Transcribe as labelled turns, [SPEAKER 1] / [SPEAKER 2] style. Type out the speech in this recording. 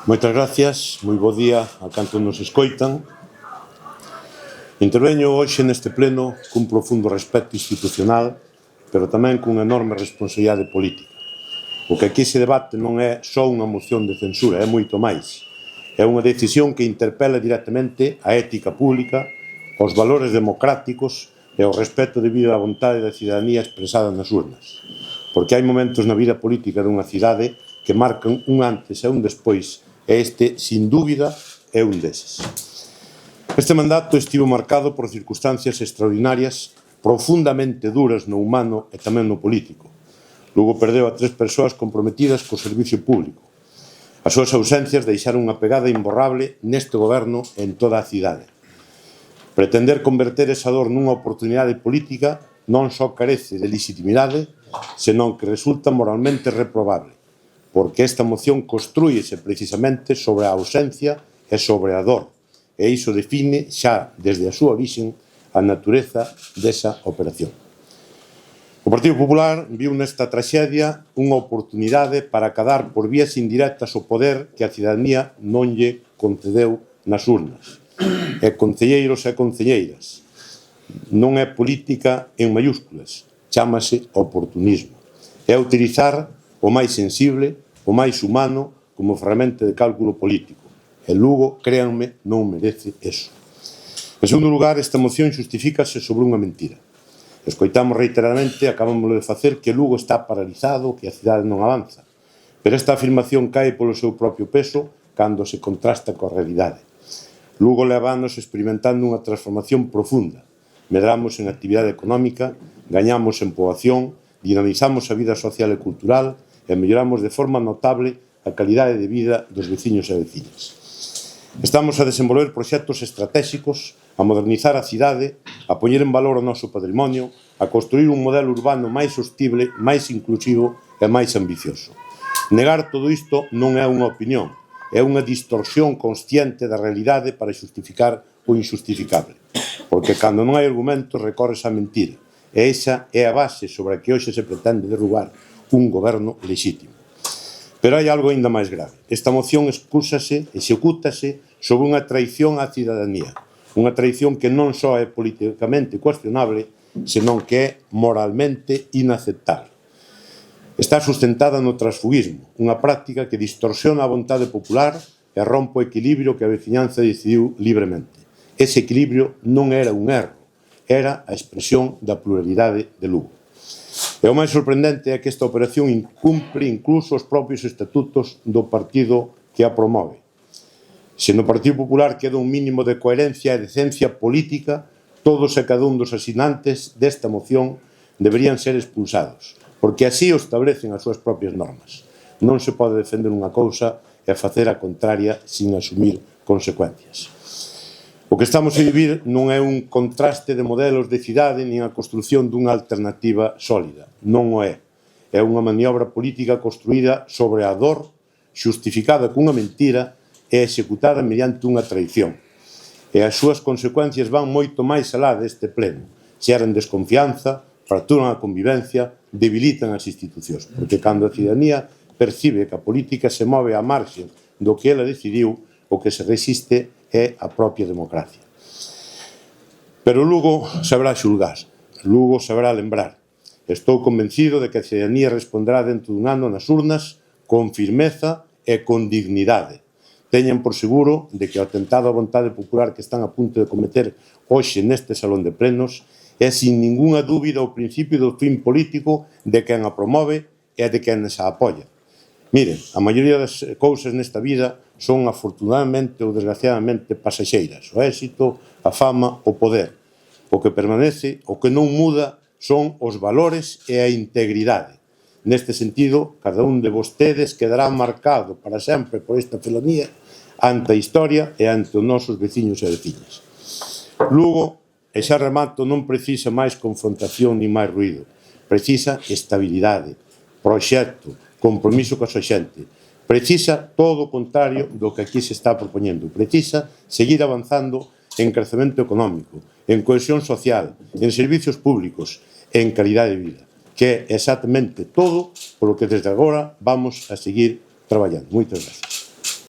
[SPEAKER 1] Moitas gracias, moi bo día a canto nos escoitan. Interveño hoxe neste pleno cun profundo respecto institucional, pero tamén cunha enorme responsabilidade política. O que aquí se debate non é só unha moción de censura, é moito máis. É unha decisión que interpela directamente a ética pública, os valores democráticos e o respeto debido á vontade da cidadanía expresada nas urnas. Porque hai momentos na vida política dunha cidade que marcan un antes e un despois, e este, sin dúbida, é un deses. Este mandato estivo marcado por circunstancias extraordinarias, profundamente duras no humano e tamén no político. Lugo perdeu a 3 persoas comprometidas co servicio público. As súas ausencias deixaron unha pegada imborrable neste goberno e en toda a cidade. Pretender converter esa dor nunha oportunidade política non só carece de legitimidade, senón que resulta moralmente reprobable, porque esta moción construíese precisamente sobre a ausencia e sobre a dor, e iso define xa desde a súa origen a natureza desa operación. O Partido Popular viu nesta traxedia unha oportunidade para acadar por vías indirectas o poder que a cidadanía non lle concedeu nas urnas. E concelleiros e concelleiras, non é política en mayúsculas, chámase oportunismo. É utilizar o máis sensible, o máis humano, como ferramenta de cálculo político. E Lugo, créanme, non merece eso. En segundo lugar, esta moción justifícase sobre unha mentira. Escoitamos reiteradamente, acabamos de facer, que Lugo está paralizado, que a cidade non avanza. Pero esta afirmación cae polo seu propio peso cando se contrasta coa realidade. Lugo leva anos experimentando unha transformación profunda. Medramos en actividade económica, gañamos en poboación, dinamizamos a vida social e cultural e melloramos de forma notable a calidade de vida dos veciños e veciñas. Estamos a desenvolver proxectos estratégicos, a modernizar a cidade, a poñer en valor o noso patrimonio, a construir un modelo urbano máis sostible, máis inclusivo e máis ambicioso. Negar todo isto non é unha opinión, é unha distorsión consciente da realidade para justificar o injustificable. Porque cando non hai argumentos recorres á mentira, e esa é a base sobre a que hoxe se pretende derrubar un goberno lexítimo. Pero hai algo ainda máis grave. Esta moción execútase sobre unha traición á cidadanía. Unha traición que non só é políticamente cuestionable, senón que é moralmente inaceptable. Está sustentada no transfugismo, unha práctica que distorsiona a vontade popular e rompe o equilibrio que a veciñanza decidiu libremente. Ese equilibrio non era un erro, era a expresión da pluralidade de Lugo. E o máis sorprendente é que esta operación incumpre incluso os propios estatutos do partido que a promove. Se no Partido Popular queda un mínimo de coherencia e decencia política, todos e cada un dos asinantes desta moción deberían ser expulsados, porque así o establecen as súas propias normas. Non se pode defender unha cousa e facer a contraria sin asumir consecuencias. O que estamos a vivir non é un contraste de modelos de cidade nin a construción dunha alternativa sólida. Non o é. É unha maniobra política construída sobre a dor, xustificada cunha mentira e executada mediante unha traición. E as súas consecuencias van moito máis alá deste pleno. Xeran desconfianza, fracturan a convivencia, debilitan as institucións. Porque cando a cidadanía percibe que a política se move á marxe do que ela decidiu, o que se resiste é a propia democracia. Pero Lugo saberá xulgar, Lugo saberá lembrar. Estou convencido de que a cidadanía responderá dentro dun ano nas urnas con firmeza e con dignidade. Teñan por seguro de que o atentado á vontade popular que están a punto de cometer hoxe neste salón de plenos é sin ningunha dúbida o principio do fin político de quen a promove e de quen a apoia. Miren, a maioría das cousas nesta vida son afortunadamente ou desgraciadamente pasaxeiras. O éxito, a fama, o poder. O que permanece, o que non muda, son os valores e a integridade. Neste sentido, cada un de vostedes quedará marcado para sempre por esta felonía ante a historia e ante os nosos veciños e veciñas. Lugo, e xa remato, non precisa máis confrontación ni máis ruído. Precisa estabilidade, proxecto, compromiso coa súa xente. Precisa todo o contrario do que aquí se está propoñendo. Precisa seguir avanzando en crecemento económico, en cohesión social, en servicios públicos, en calidade de vida, que é exactamente todo polo que desde agora vamos a seguir traballando. Moitas gracias.